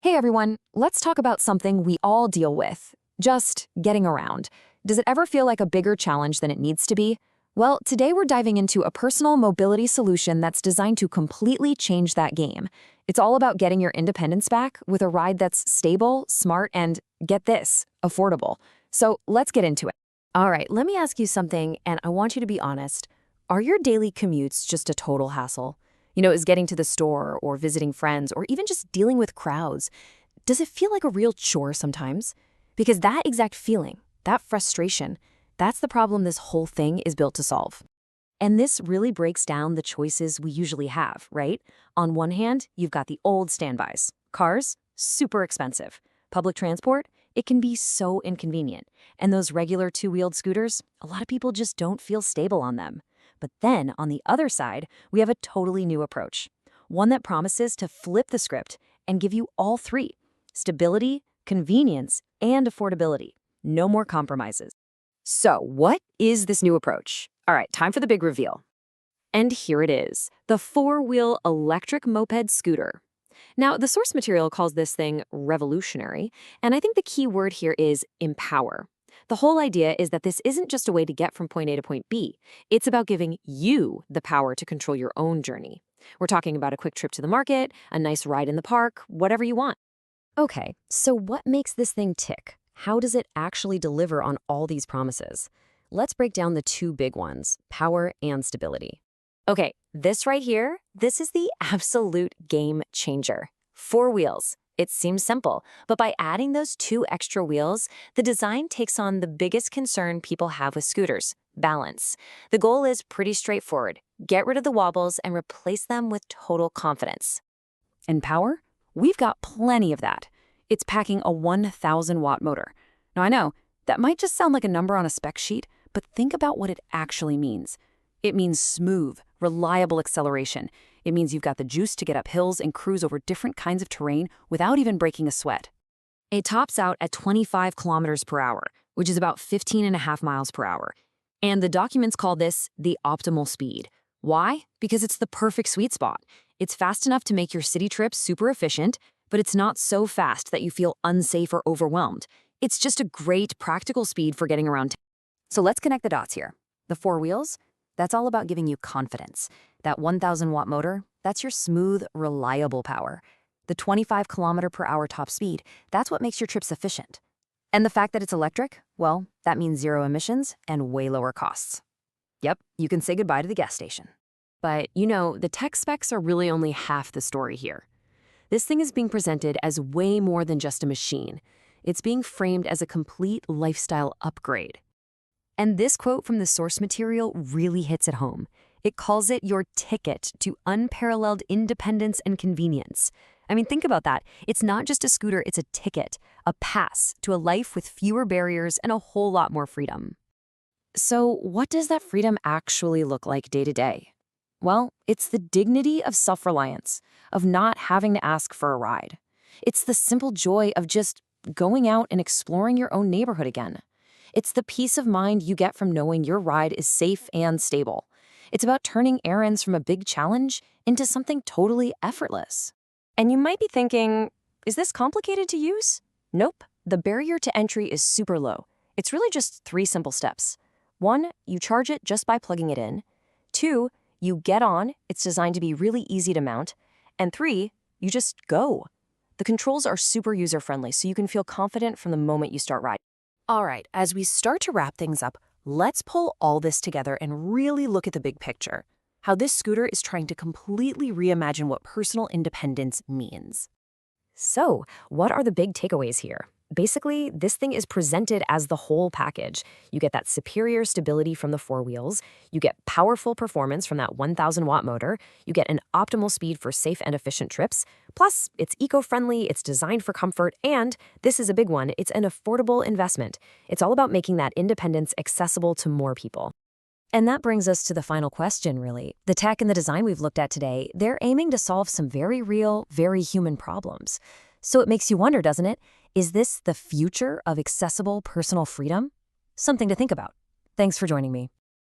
Hey everyone, let's talk about something we all deal with, just getting around. Does it ever feel like a bigger challenge than it needs to be? Well, today we're diving into a personal mobility solution that's designed to completely change that game. It's all about getting your independence back with a ride that's stable, smart, and, get this, affordable. So let's get into it. All right, let me ask you something, and I want you to be honest. Are your daily commutes just a total hassle? Is getting to the store or visiting friends or even just dealing with crowds, does it feel like a real chore sometimes? Because that exact feeling, that frustration, that's the problem this whole thing is built to solve. And this really breaks down the choices we usually have, right? On one hand, you've got the old standbys. Cars, super expensive. Public transport, it can be so inconvenient. And those regular two-wheeled scooters, a lot of people just don't feel stable on them. But then, on the other side, we have a totally new approach. One that promises to flip the script and give you all three: stability, convenience, and affordability. No more compromises. So, what is this new approach? All right, time for the big reveal. And here it is, the Four-Wheel Electric Moped Scooter. Now, the source material calls this thing revolutionary, and I think the key word here is empower. The whole idea is that this isn't just a way to get from point A to point B. It's about giving you the power to control your own journey. We're talking about a quick trip to the market, a nice ride in the park, whatever you want. Okay, so what makes this thing tick? How does it actually deliver on all these promises? Let's break down the two big ones, power and stability. Okay, this right here, this is the absolute game changer. 4 wheels. It seems simple, but by adding those 2 extra wheels, the design takes on the biggest concern people have with scooters: balance. The goal is pretty straightforward: get rid of the wobbles and replace them with total confidence. And power? We've got plenty of that. It's packing a 1,000-watt motor. Now I know, that might just sound like a number on a spec sheet, but think about what it actually means. It means smooth, reliable acceleration. It means you've got the juice to get up hills and cruise over different kinds of terrain without even breaking a sweat. It tops out at 25 kilometers per hour, which is about 15.5 miles per hour. And the documents call this the optimal speed. Why? Because it's the perfect sweet spot. It's fast enough to make your city trips super efficient, but it's not so fast that you feel unsafe or overwhelmed. It's just a great practical speed for getting around town. So let's connect the dots here. The 4 wheels? That's all about giving you confidence. That 1,000-watt motor, that's your smooth, reliable power. The 25 kilometer per hour top speed, that's what makes your trips efficient. And the fact that it's electric, well, that means 0 emissions and way lower costs. Yep, you can say goodbye to the gas station. But, the tech specs are really only half the story here. This thing is being presented as way more than just a machine. It's being framed as a complete lifestyle upgrade. And this quote from the source material really hits it home. It calls it your ticket to unparalleled independence and convenience. I mean, think about that. It's not just a scooter, it's a ticket, a pass to a life with fewer barriers and a whole lot more freedom. So what does that freedom actually look like day to day? Well, it's the dignity of self-reliance, of not having to ask for a ride. It's the simple joy of just going out and exploring your own neighborhood again. It's the peace of mind you get from knowing your ride is safe and stable. It's about turning errands from a big challenge into something totally effortless. And you might be thinking, is this complicated to use? Nope. The barrier to entry is super low. It's really just 3 simple steps. 1, you charge it just by plugging it in. 2, you get on. It's designed to be really easy to mount. And 3, you just go. The controls are super user-friendly, so you can feel confident from the moment you start riding. All right, as we start to wrap things up, let's pull all this together and really look at the big picture. How this scooter is trying to completely reimagine what personal independence means. So, what are the big takeaways here? Basically, this thing is presented as the whole package. You get that superior stability from the 4 wheels, you get powerful performance from that 1,000-watt motor, you get an optimal speed for safe and efficient trips, plus it's eco-friendly, it's designed for comfort, and, this is a big one, it's an affordable investment. It's all about making that independence accessible to more people. And that brings us to the final question, really. The tech and the design we've looked at today, they're aiming to solve some very real, very human problems. So it makes you wonder, doesn't it? Is this the future of accessible personal freedom? Something to think about. Thanks for joining me.